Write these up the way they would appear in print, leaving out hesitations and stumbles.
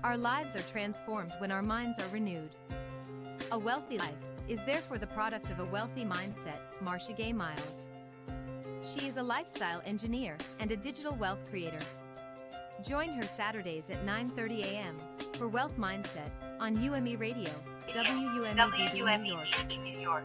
Our lives are transformed when our minds are renewed. A wealthy life is therefore the product of a wealthy mindset. Marsha-Gaye Miles. She is a lifestyle engineer and a digital wealth creator. Join her Saturdays at 9:30 a.m. for Wealth Mindset on UMERADIO, WUMERADIO, New York.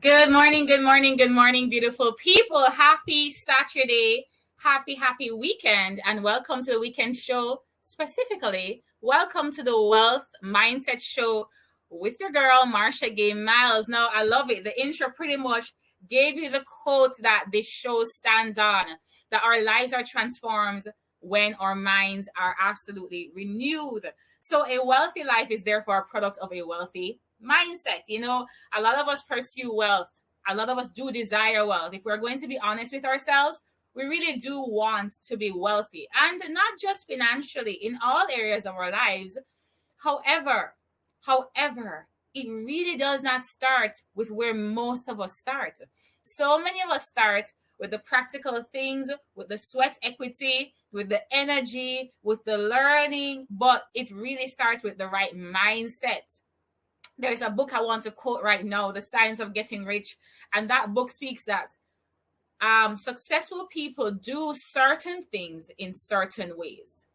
Good morning, good morning, good morning, beautiful people. Happy Saturday, happy weekend, and welcome to the weekend show. Specifically, welcome to the Wealth Mindset Show with your girl, Marsha-Gaye Miles. Now, I love it. The intro pretty much gave you the quote that this show stands on, that our lives are transformed when our minds are absolutely renewed. So a wealthy life is therefore a product of a wealthy mindset. You know, a lot of us pursue wealth. A lot of us do desire wealth. If we're going to be honest with ourselves, we really do want to be wealthy, and not just financially, in all areas of our lives. However, it really does not start with where most of us start. So many of us start with the practical things, with the sweat equity, with the energy, with the learning, but it really starts with the right mindset. There's a book I want to quote right now, The Science of Getting Rich. And that book speaks that successful people do certain things in certain ways.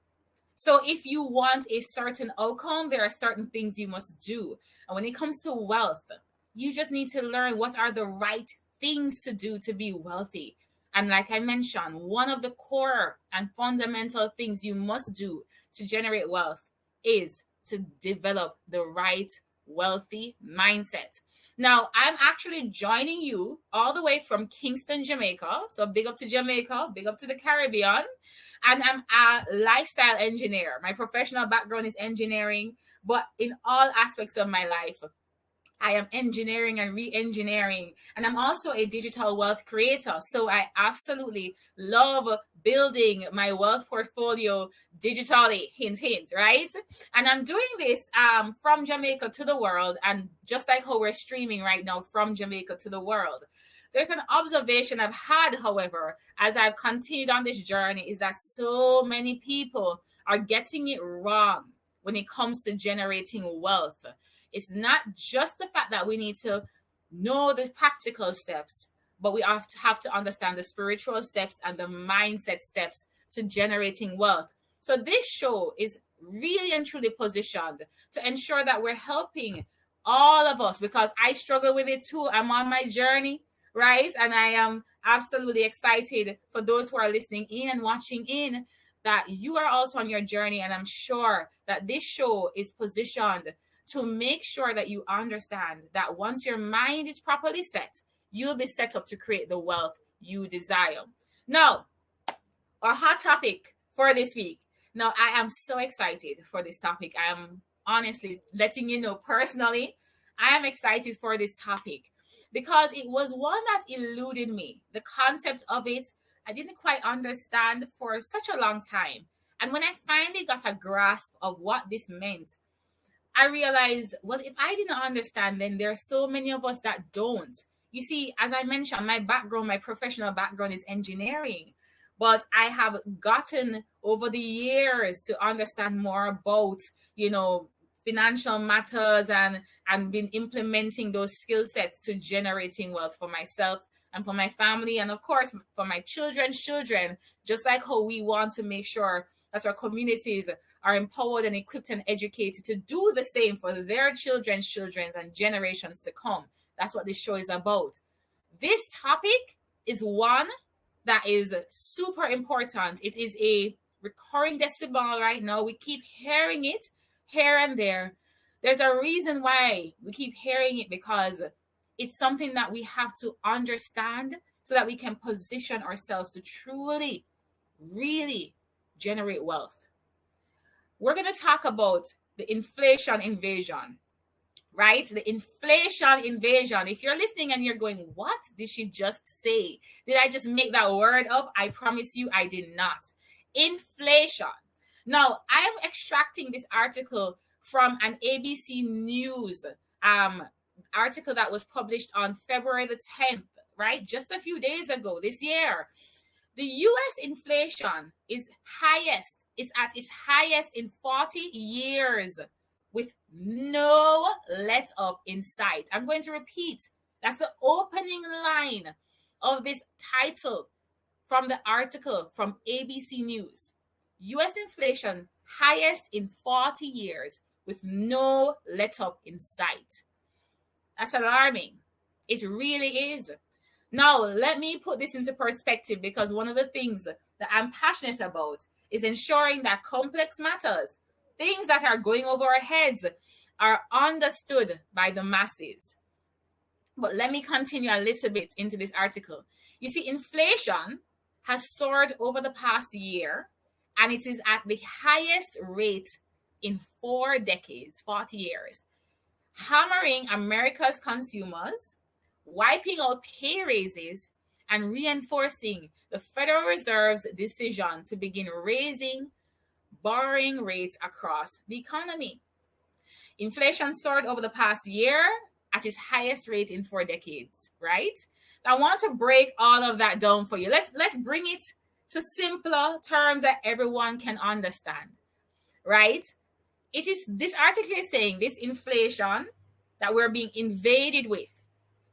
So if you want a certain outcome, there are certain things you must do. And when it comes to wealth, you just need to learn what are the right things to do to be wealthy. And like I mentioned, one of the core and fundamental things you must do to generate wealth is to develop the right wealthy mindset. Now, I'm actually joining you all the way from Kingston, Jamaica. So big up to Jamaica, big up to the Caribbean. And I'm a lifestyle engineer. My professional background is engineering, but in all aspects of my life, I am engineering and re-engineering. And I'm also a digital wealth creator. So I absolutely love building my wealth portfolio digitally, hint, right? And I'm doing this from Jamaica to the world. And just like how we're streaming right now from Jamaica to the world. There's an observation I've had, however, as I've continued on this journey, is that so many people are getting it wrong when it comes to generating wealth. It's not just the fact that we need to know the practical steps, but we have to understand the spiritual steps and the mindset steps to generating wealth. So this show is really and truly positioned to ensure that we're helping all of us, because I struggle with it too. I'm on my journey, right? And I am absolutely excited for those who are listening in and watching in, that you are also on your journey. And I'm sure that this show is positioned to make sure that you understand that once your mind is properly set, you'll be set up to create the wealth you desire. Now, our hot topic for this week. Now, I am so excited for this topic. I am honestly letting you know personally, I am excited for this topic because it was one that eluded me. The concept of it, I didn't quite understand for such a long time. And when I finally got a grasp of what this meant, I realized, well, if I didn't understand, then there are so many of us that don't. You see, as I mentioned, my professional background is engineering, but I have gotten over the years to understand more about, financial matters and been implementing those skill sets to generating wealth for myself and for my family, and of course, for my children's children, just like how we want to make sure that our communities are empowered and equipped and educated to do the same for their children's children and generations to come. That's what this show is about. This topic is one that is super important. It is a recurring decibel right now. We keep hearing it here and there. There's a reason why we keep hearing it, because it's something that we have to understand so that we can position ourselves to truly, really generate wealth. We're going to talk about the inflation invasion, right? The inflation invasion. If you're listening and you're going, what did she just say? Did I just make that word up? I promise you I did not. Inflation. Now, I am extracting this article from an ABC News article that was published on February the 10th, right? Just a few days ago this year. The US inflation is at its highest in 40 years with no let up in sight. I'm going to repeat. That's the opening line of this title from the article from ABC News. US inflation highest in 40 years with no let up in sight. That's alarming. It really is. Now, let me put this into perspective, because one of the things that I'm passionate about is ensuring that complex matters, things that are going over our heads, are understood by the masses. But let me continue a little bit into this article. You see, inflation has soared over the past year, and it is at the highest rate in 4 decades, 40 years, hammering America's consumers, wiping out pay raises, and reinforcing the Federal Reserve's decision to begin raising borrowing rates across the economy. Inflation soared over the past year at its highest rate in 4 decades, right? I want to break all of that down for you. Let's bring it to simpler terms that everyone can understand, right? It is, this article is saying this inflation that we're being invaded with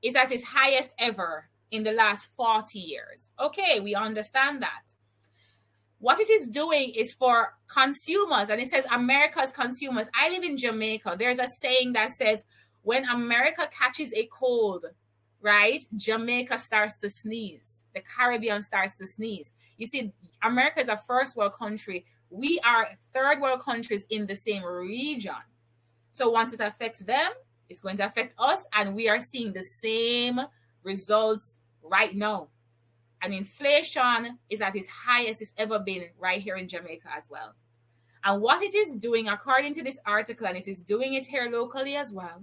is at its highest ever in the last 40 years. Okay, we understand that. What it is doing is for consumers, and it says America's consumers. I live in Jamaica. There's a saying that says, when America catches a cold, right, Jamaica starts to sneeze. The Caribbean starts to sneeze. You see, America is a first world country. We are third world countries in the same region. So once it affects them, it's going to affect us, and we are seeing the same results right now. And inflation is at its highest it's ever been right here in Jamaica as well. And what it is doing, according to this article, and it is doing it here locally as well,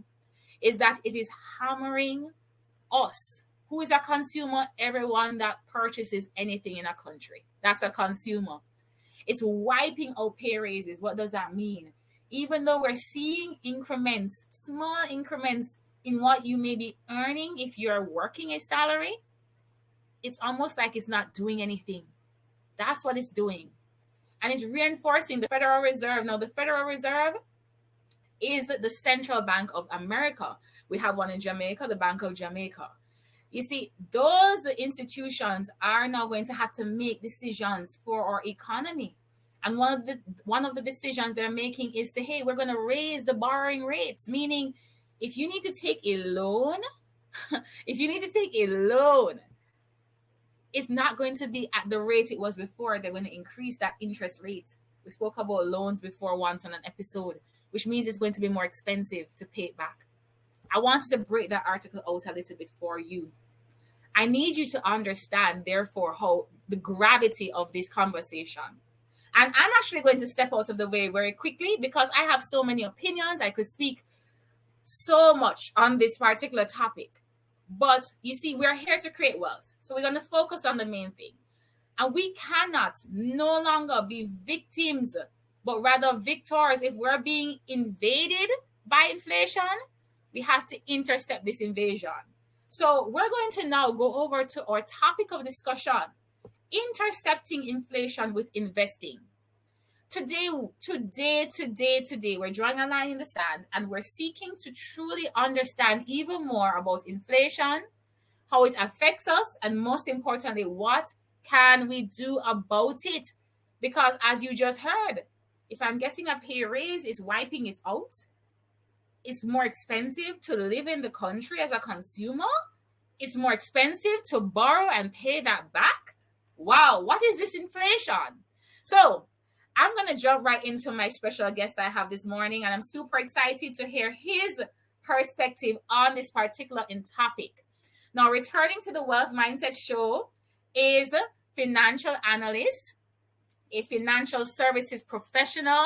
is that it is hammering us. Who is a consumer? Everyone that purchases anything in a country. That's a consumer. It's wiping out pay raises. What does that mean? Even though we're seeing increments, small increments in what you may be earning if you're working a salary, it's almost like it's not doing anything. That's what it's doing. And it's reinforcing the Federal Reserve. Now, the Federal Reserve is the central bank of America. We have one in Jamaica, the Bank of Jamaica. You see, those institutions are now going to have to make decisions for our economy. And one of the decisions they're making is to, hey, we're going to raise the borrowing rates, meaning if you need to take a loan, it's not going to be at the rate it was before. They're going to increase that interest rate. We spoke about loans before once on an episode, which means it's going to be more expensive to pay it back. I wanted to break that article out a little bit for you. I need you to understand, therefore, how the gravity of this conversation. And I'm actually going to step out of the way very quickly because I have so many opinions. I could speak so much on this particular topic. But you see, we're here to create wealth. So we're going to focus on the main thing. And we cannot no longer be victims, but rather victors. If we're being invaded by inflation, we have to intercept this invasion. So we're going to now go over to our topic of discussion, intercepting inflation with investing. Today, we're drawing a line in the sand and we're seeking to truly understand even more about inflation, how it affects us, and most importantly, what can we do about it? Because as you just heard, if I'm getting a pay raise, it's wiping it out. It's more expensive to live in the country as a consumer. It's more expensive to borrow and pay that back. Wow, what is this inflation? So I'm going to jump right into my special guest I have this morning, and I'm super excited to hear his perspective on this particular topic. Now, returning to the Wealth Mindset Show is financial analyst, a financial services professional.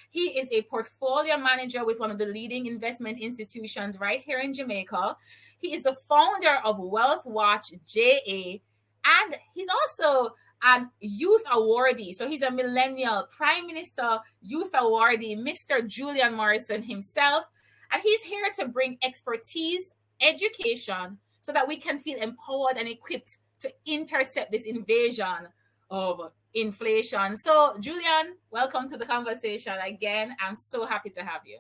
He is a portfolio manager with one of the leading investment institutions right here in Jamaica. He is the founder of Wealth Watch JA, and he's also an youth awardee. So he's a millennial Prime Minister Youth Awardee, Mr. Julian Morrison himself. And he's here to bring expertise, education, so that we can feel empowered and equipped to intercept this invasion of inflation. So, Julian, welcome to the conversation again. I'm so happy to have you.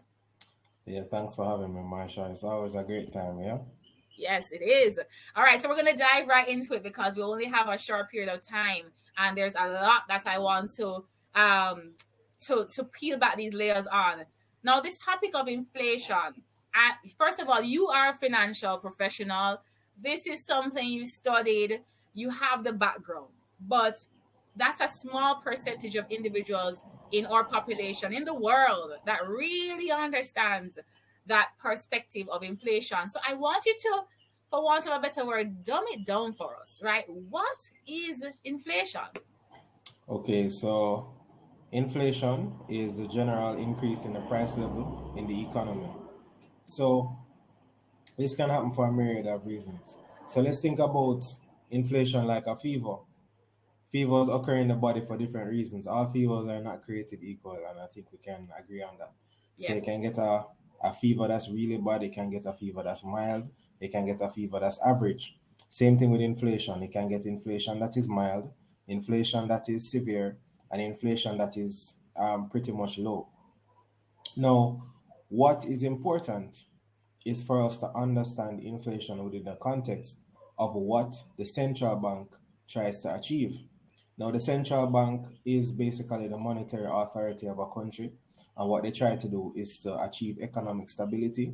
Yeah, thanks for having me, Marsha. It's always a great time, yeah? Yes, it is. All right, so we're going to dive right into it because we only have a short period of time, and there's a lot that I want um to peel back these layers on. Now, this topic of inflation. First of all, you are a financial professional. This is something you studied. You have the background, but that's a small percentage of individuals in our population in the world that really understands that perspective of inflation. So I want you to, for want of a better word, dumb it down for us, right? What is inflation? Okay, so inflation is the general increase in the price level in the economy. So this can happen for a myriad of reasons. So let's think about inflation like a fever. Fevers occur in the body for different reasons. All fevers are not created equal, and I think we can agree on that. So you Yes. can get a fever that's really bad, you can get a fever that's mild, you can get a fever that's average. Same thing with inflation. You can get inflation that is mild, inflation that is severe, and inflation that is pretty much low. Now, what is important is for us to understand inflation within the context of what the central bank tries to achieve. Now, the central bank is basically the monetary authority of a country, and what they try to do is to achieve economic stability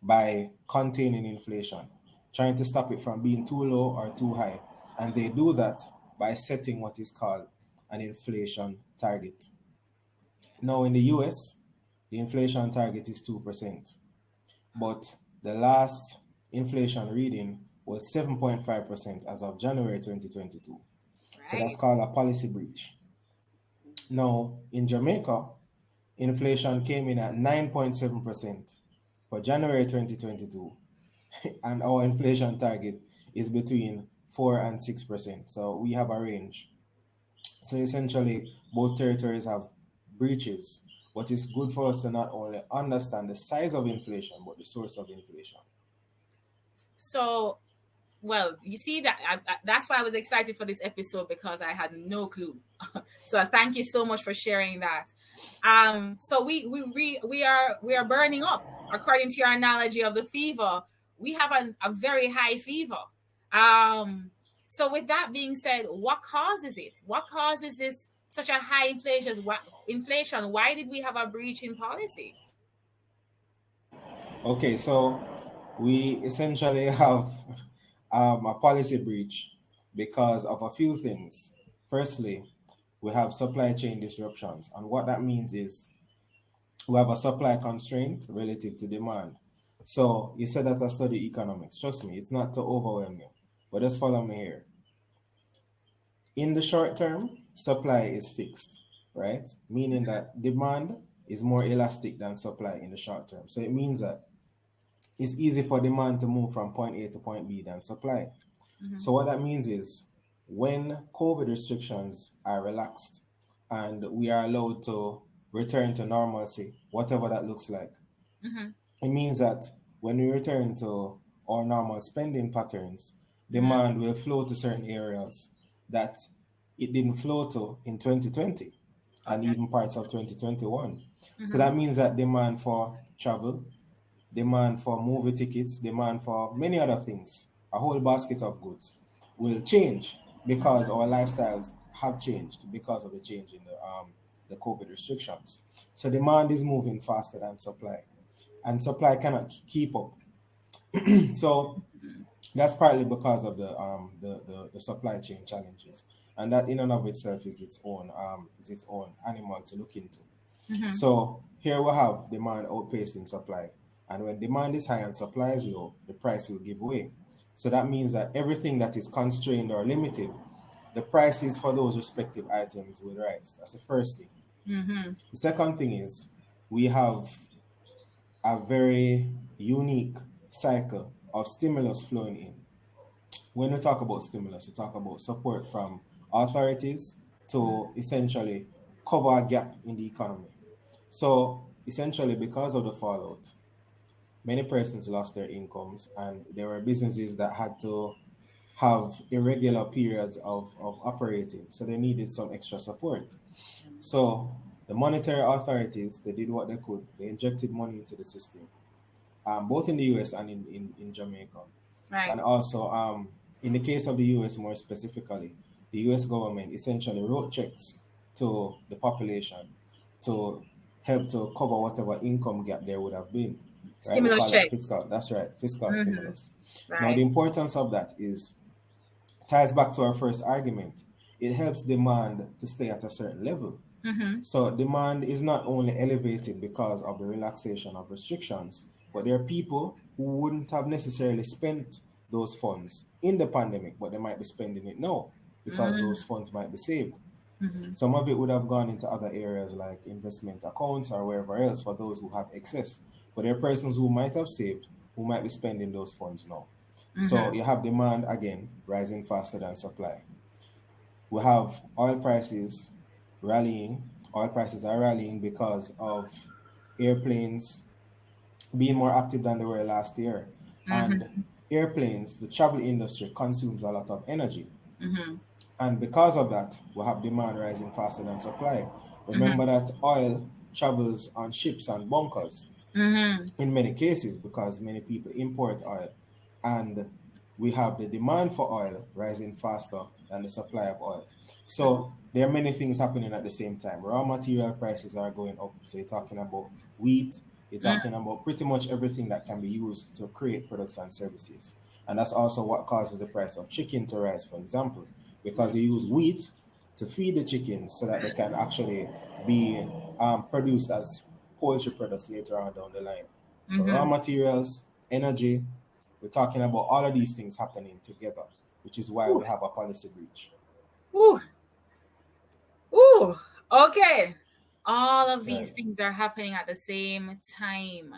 by containing inflation, trying to stop it from being too low or too high. And they do that by setting what is called an inflation target. Now, in the US, the inflation target is 2%, but the last inflation reading was 7.5% as of January 2022. So that's Right. called a policy breach. Now, in Jamaica, inflation came in at 9.7% for January 2022, and our inflation target is between 4 and 6%. So we have a range. So essentially, both territories have breaches. But it's good for us to not only understand the size of inflation, but the source of inflation. So, well, you see that that's why I was excited for this episode because I had no clue. So thank you so much for sharing that. So we are burning up according to your analogy of the fever. We have a very high fever. Um, so with that being said, what causes it? What causes this such a high inflation? Inflation? Why did we have a breach in policy? Okay, so we essentially have a policy breach because of a few things. Firstly, we have supply chain disruptions, and what that means is we have a supply constraint relative to demand. So you said that I study economics. Trust me, it's not to overwhelm you, but just follow me here. In the short term, supply is fixed, right? Meaning that demand is more elastic than supply in the short term. So it means that it's easy for demand to move from point A to point B than supply. Mm-hmm. So what that means is when COVID restrictions are relaxed and we are allowed to return to normalcy, whatever that looks like, Mm-hmm. it means that when we return to our normal spending patterns, Mm-hmm. demand will flow to certain areas that it didn't flow to in 2020 and Okay. even parts of 2021. So Mm-hmm. that means that demand for travel, demand for movie tickets, demand for many other things, a whole basket of goods will change because our lifestyles have changed because of the change in the COVID restrictions. So demand is moving faster than supply, and supply cannot keep up. So that's partly because of the supply chain challenges, and that in and of itself is its own animal to look into. Mm-hmm. So here we have demand outpacing supply. And when demand is high and supply is low, the price will give way. So that means that everything that is constrained or limited, the prices for those respective items will rise. That's the first thing. Mm-hmm. The second thing is we have a very unique cycle of stimulus flowing in. When we talk about stimulus, we talk about support from authorities to essentially cover a gap in the economy. So essentially, because of the fallout, many persons lost their incomes, and there were businesses that had to have irregular periods of operating, so they needed some extra support. So the monetary authorities, they did what they could. They injected money into the system, both in the US and in Jamaica. Right. And also, in the case of the US more specifically, the US government essentially wrote checks to the population to help to cover whatever income gap there would have been. Right? We Stimulus call that checks. fiscal, that's right, fiscal Mm-hmm. stimulus. Now, the Right. importance of that is ties back to our first argument. It helps demand to stay at a certain level. Mm-hmm. So demand is not only elevated because of the relaxation of restrictions, but there are people who wouldn't have necessarily spent those funds in the pandemic, but they might be spending it now because those funds might be saved. Mm-hmm. Some of it would have gone into other areas like investment accounts or wherever else for those who have excess. But there are persons who might have saved who might be spending those funds now. So Mm-hmm. you have demand again rising faster than supply. We have oil prices rallying. Oil prices are rallying because of airplanes being more active than they were last year. And Mm-hmm. airplanes, the travel industry consumes a lot of energy. Mm-hmm. And because of that, we have demand rising faster than supply. Mm-hmm. Remember that oil travels on ships and bunkers Mm-hmm. in many cases because many people import oil, and we have the demand for oil rising faster than the supply of oil. So there are many things happening at the same time. Raw material prices are going up. So you're talking about wheat, you're talking about pretty much everything that can be used to create products and services. And that's also what causes the price of chicken to rise, for example, because you use wheat to feed the chickens so that they can actually be produced as poultry products later on down the line. So raw Mm-hmm. materials, energy, we're talking about all of these things happening together, which is why Ooh. we have a policy breach. Ooh. Ooh. Okay. All of these Right. things are happening at the same time.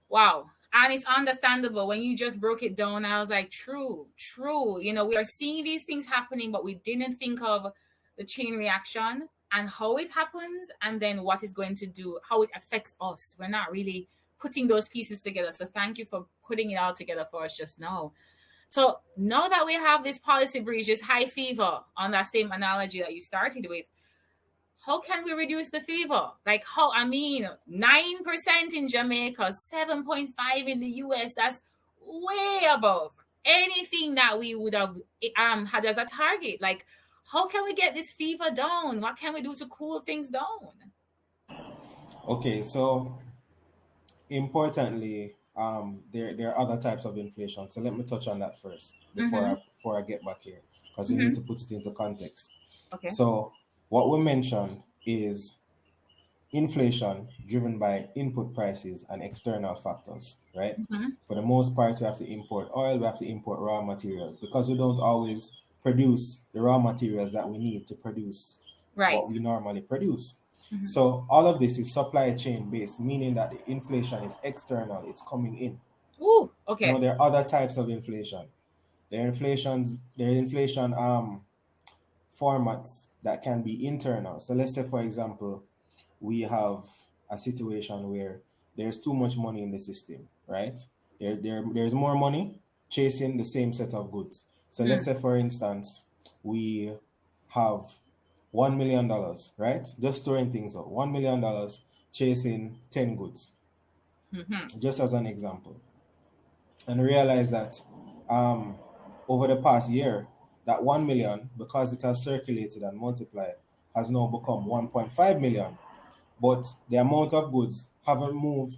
Wow. And it's understandable when you just broke it down. I was like, true, true. We are seeing these things happening, but we didn't think of the chain reaction and how it happens, and then what it's going to do, how it affects us. We're not really putting those pieces together. So thank you for putting it all together for us just now. So now that we have this policy breach, this high fever, on that same analogy that you started with, how can we reduce the fever? Like how, 9% in Jamaica, 7.5 in the US, that's way above anything that we would have had as a target. Like, how can we get this fever down? What can we do to cool things down? Okay, so importantly, there are other types of inflation. So let me touch on that first Mm-hmm. before I get back here, because we need Mm-hmm. to put it into context. Okay. So what we mentioned is inflation driven by input prices and external factors, right? Mm-hmm. For the most part, we have to import oil, we have to import raw materials because we don't always produce the raw materials that we need to produce Right. what we normally produce. Mm-hmm. So all of this is supply chain based, meaning that the inflation is external, it's coming in. Ooh, Now okay. there are other types of inflation. There are inflation formats that can be internal. So let's say, for example, we have a situation where there's too much money in the system, right? There's more money chasing the same set of goods. So let's Mm. say, for instance, we have $1 million, right? Just throwing things up. $1 million chasing 10 goods, Mm-hmm. just as an example. And realize that um, over the past year, that 1 million, because it has circulated and multiplied, has now become 1.5 million, but the amount of goods haven't moved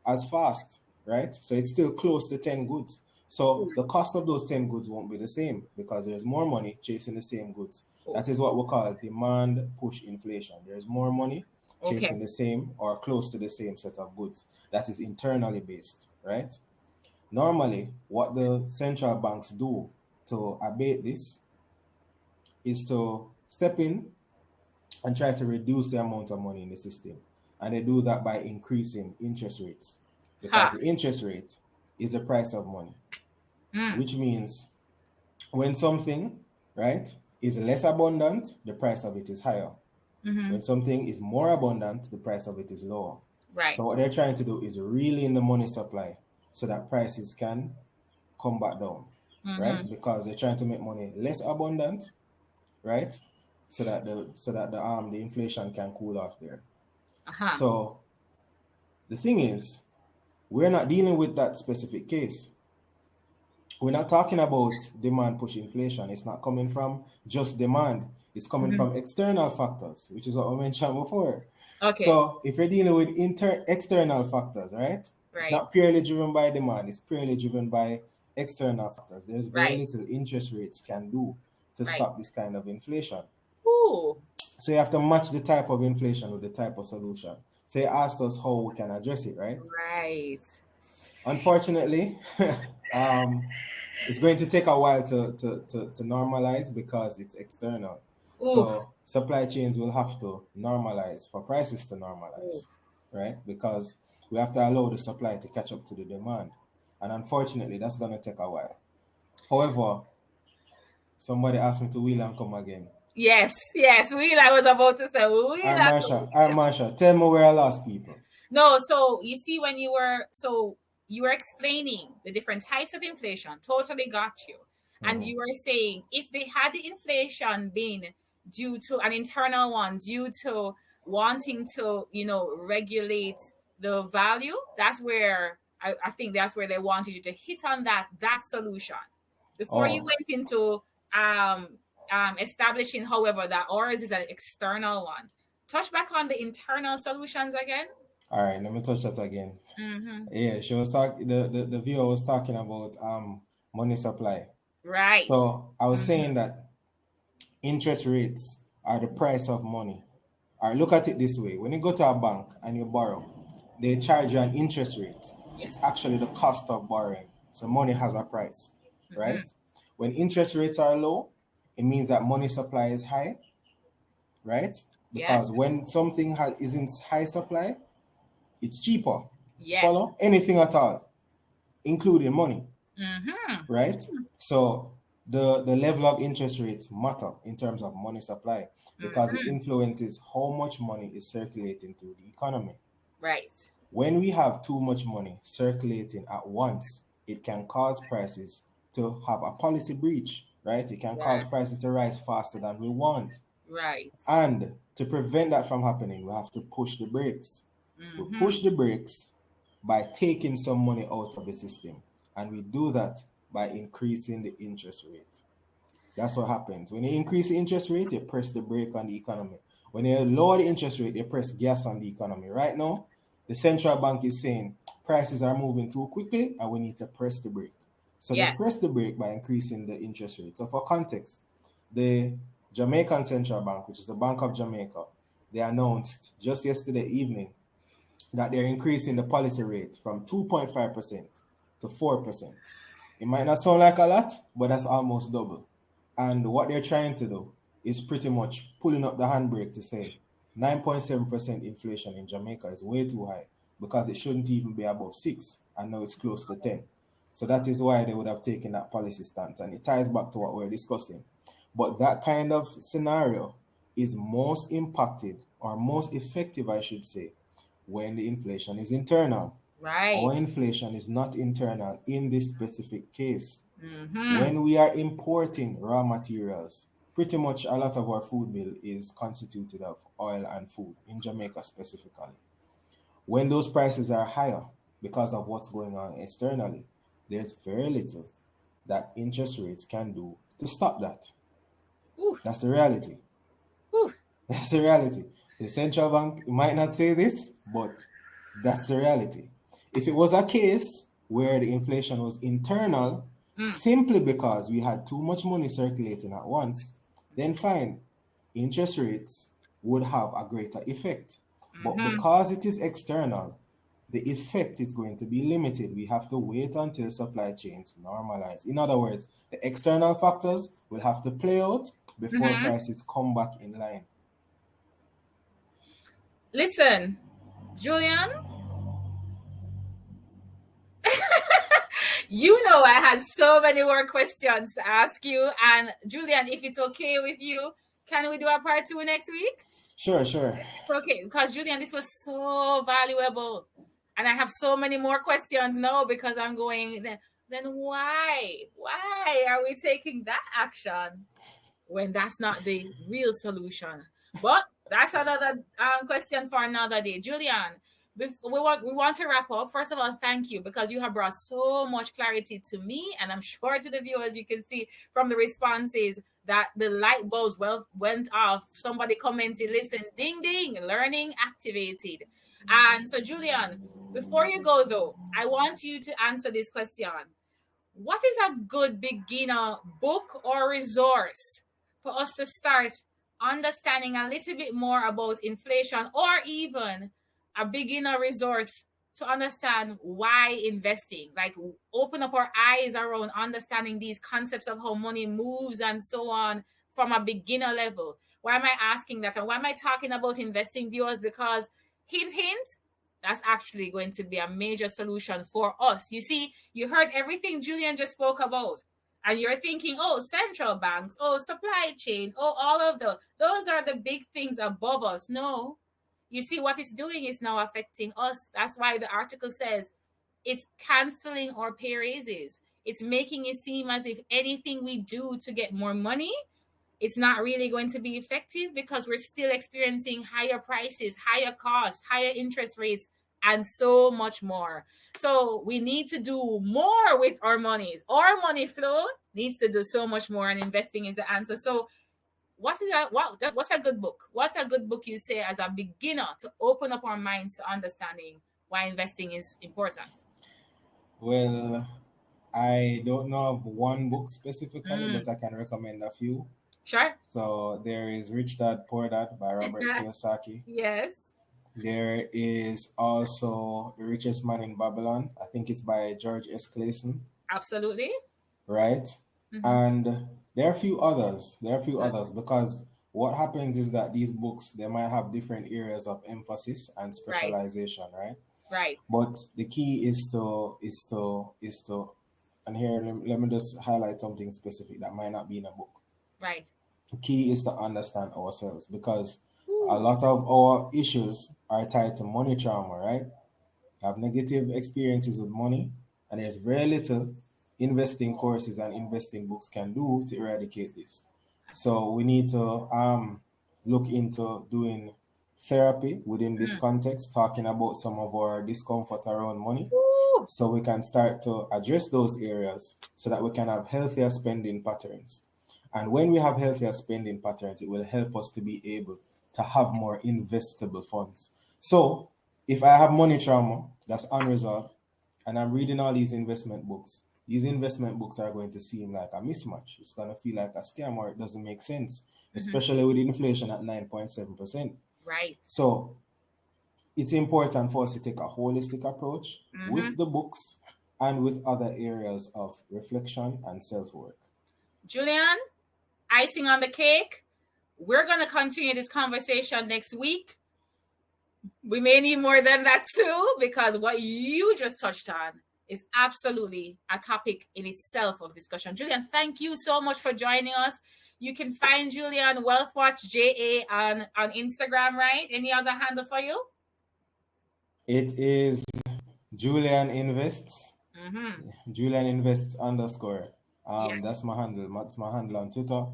as fast, right? So it's still close to 10 goods. So the cost of those 10 goods won't be the same because there's more money chasing the same goods. Oh, That is what we call demand push inflation. There's more money okay. chasing the same or close to the same set of goods. That is internally based, right? Normally, what the central banks do to abate this is to step in and try to reduce the amount of money in the system. And they do that by increasing interest rates because Ha. the interest rate is the price of money, Mm. which means when something, right, is less abundant, the price of it is higher. Mm-hmm. When something is more abundant, the price of it is lower. So Right. what they're trying to do is reel in the money supply so that prices can come back down. right? Because they're trying to make money less abundant, right? So that the inflation can cool off there. So the thing is, we're not dealing with that specific case. We're not talking about demand push inflation. It's not coming from just demand. It's coming from external factors, which is what I mentioned before. Okay. So if you're dealing with external factors, right? It's not purely driven by demand. It's purely driven by external factors. There's very little interest rates can do to stop this kind of inflation. Ooh. So you have to match the type of inflation with the type of solution. So you asked us how we can address it, right? Right. Unfortunately, it's going to take a while to normalize because it's external. Ooh. So supply chains will have to normalize for prices to normalize, right? Because we have to allow the supply to catch up to the demand. And unfortunately, that's going to take a while. However, somebody asked me to wheel and come again. Yes, wheel. I was about to say wheel. Marsha, tell me where I lost people. No, so you see when you were explaining the different types of inflation, totally got you. And you were saying if they had the inflation been due to an internal one, due to wanting to, regulate the value, that's where I think that's where they wanted you to hit on that solution before you went into establishing, however, that ours is an external one. Touch back on the internal solutions again. All right, let me touch that again. Yeah, she was talking. The viewer was talking about money supply. Right. So I was saying that interest rates are the price of money. All right, look at it this way: when you go to a bank and you borrow, they charge you an interest rate. Yes. It's actually the cost of borrowing. So money has a price, right? When interest rates are low, it means that money supply is high, right? Because when something is in high supply, it's cheaper. Follow? Anything at all, including money, right? So the level of interest rates matter in terms of money supply because it influences how much money is circulating through the economy. Right. When we have too much money circulating at once, it can cause prices to have a policy breach, right? It can cause prices to rise faster than we want. Right. And to prevent that from happening, we have to push the brakes. We push the brakes by taking some money out of the system. And we do that by increasing the interest rate. That's what happens. When you increase the interest rate, you press the brake on the economy. When you lower the interest rate, you press gas on the economy. Right now, the central bank is saying prices are moving too quickly and we need to press the brake. So they press the brake by increasing the interest rate. So for context, the Jamaican Central Bank, which is the Bank of Jamaica, they announced just yesterday evening that they're increasing the policy rate from 2.5% to 4%. It might not sound like a lot, but that's almost double. And what they're trying to do is pretty much pulling up the handbrake to say 9.7% inflation in Jamaica is way too high because it shouldn't even be above 6, and now it's close to 10. So that is why they would have taken that policy stance, and it ties back to what we're discussing. But that kind of scenario is most impacted, or most effective, I should say, when the inflation is internal. Right. Our inflation is not internal in this specific case. When we are importing raw materials, pretty much a lot of our food bill is constituted of oil and food, in Jamaica specifically. When those prices are higher because of what's going on externally, there's very little that interest rates can do to stop that. That's the reality. That's the reality. The central bank might not say this, but that's the reality. If it was a case where the inflation was internal, simply because we had too much money circulating at once, then fine, interest rates would have a greater effect. But because it is external, the effect is going to be limited. We have to wait until supply chains normalize. In other words, the external factors will have to play out before prices come back in line. Listen, Julian, you know I had so many more questions to ask you. And Julian, if it's okay with you, can we do a part 2 next week? Sure. Okay, because Julian, this was so valuable. And I have so many more questions now because I'm going, then why are we taking that action when that's not the real solution? But that's another question for another day. Julian, we want to wrap up. First of all, thank you, because you have brought so much clarity to me, and I'm sure to the viewers, you can see from the responses that the light bulbs went off. Somebody commented, listen, ding, ding, learning activated. And so, Julian, before you go though, I want you to answer this question. What is a good beginner book or resource for us to start understanding a little bit more about inflation, or even a beginner resource to understand why investing, like open up our eyes around understanding these concepts of how money moves and so on from a beginner level? Why am I asking that? And why am I talking about investing, viewers? Because hint, hint, that's actually going to be a major solution for us. You see, you heard everything Julian just spoke about, and you're thinking, oh, central banks, oh, supply chain, oh, all of those are the big things above us. No, you see, what it's doing is now affecting us. That's why the article says it's canceling our pay raises. It's making it seem as if anything we do to get more money, it's not really going to be effective, because we're still experiencing higher prices, higher costs, higher interest rates, and so much more. So we need to do more with our monies. Our money flow needs to do so much more, and investing is the answer. So what's a good book? What's a good book you say as a beginner to open up our minds to understanding why investing is important? Well, I don't know of one book specifically, but I can recommend a few. Sure. So there is Rich Dad Poor Dad by Robert Kiyosaki. Yes. There is also The Richest Man in Babylon. I think it's by George S. Clayson. Absolutely. Right? And there are a few others. Because what happens is that these books, they might have different areas of emphasis and specialization, right? Right. But the key is to and here let me just highlight something specific that might not be in a book. Right. The key is to understand ourselves, because a lot of our issues are tied to money trauma, right? Have negative experiences with money, and there's very little investing courses and investing books can do to eradicate this. So we need to look into doing therapy within this context, talking about some of our discomfort around money, so we can start to address those areas so that we can have healthier spending patterns. And when we have healthier spending patterns, it will help us to be able to have more investable funds. So if I have money trauma that's unresolved, and I'm reading all these investment books are going to seem like a mismatch. It's going to feel like a scam, or it doesn't make sense, especially with inflation at 9.7%. Right. So it's important for us to take a holistic approach with the books and with other areas of reflection and self-work. Julian, icing on the cake. We're going to continue this conversation next week. We may need more than that too, because what you just touched on is absolutely a topic in itself of discussion. Julian, thank you so much for joining us. You can find Julian WealthWatchJA on Instagram, right? Any other handle for you? It is Julian Invests. Julian Invests _. That's my handle. That's my handle on Twitter.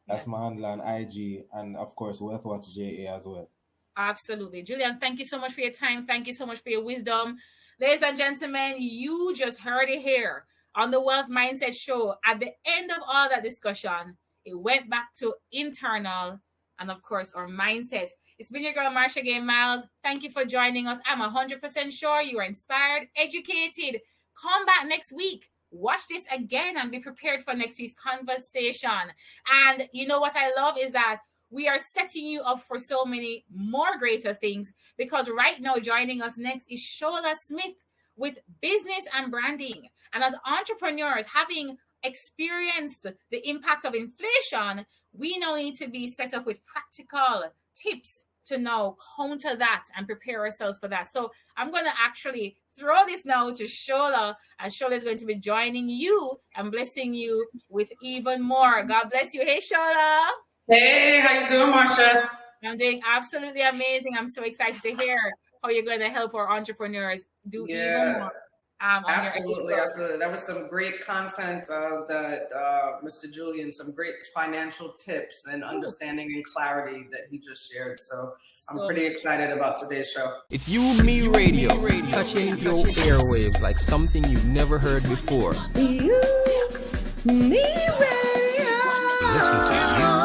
That's my handle on IG, and of course WealthWatchJA as well. Absolutely. Julian, thank you so much for your time. Thank you so much for your wisdom. Ladies and gentlemen, you just heard it here on the Wealth Mindset Show. At the end of all that discussion, it went back to internal and, of course, our mindset. It's been your girl, Marsha-Gaye Miles. Thank you for joining us. I'm 100% sure you are inspired, educated. Come back next week. Watch this again and be prepared for next week's conversation. And you know what I love is that we are setting you up for so many more greater things, because right now joining us next is Shola Smith with business and branding. And as entrepreneurs, having experienced the impact of inflation, we now need to be set up with practical tips to now counter that and prepare ourselves for that. So I'm going to actually throw this now to Shola, and Shola is going to be joining you and blessing you with even more. God bless you. Hey, Shola. Hey, how you doing, Marsha? I'm doing absolutely amazing. I'm so excited to hear how you're going to help our entrepreneurs do even more. Absolutely. That was some great content that Mr. Julian, some great financial tips and understanding and clarity that he just shared. So I'm pretty excited about today's show. It's UMERADIO, touching your airwaves like something you've never heard before. UMERADIO. Listen to you.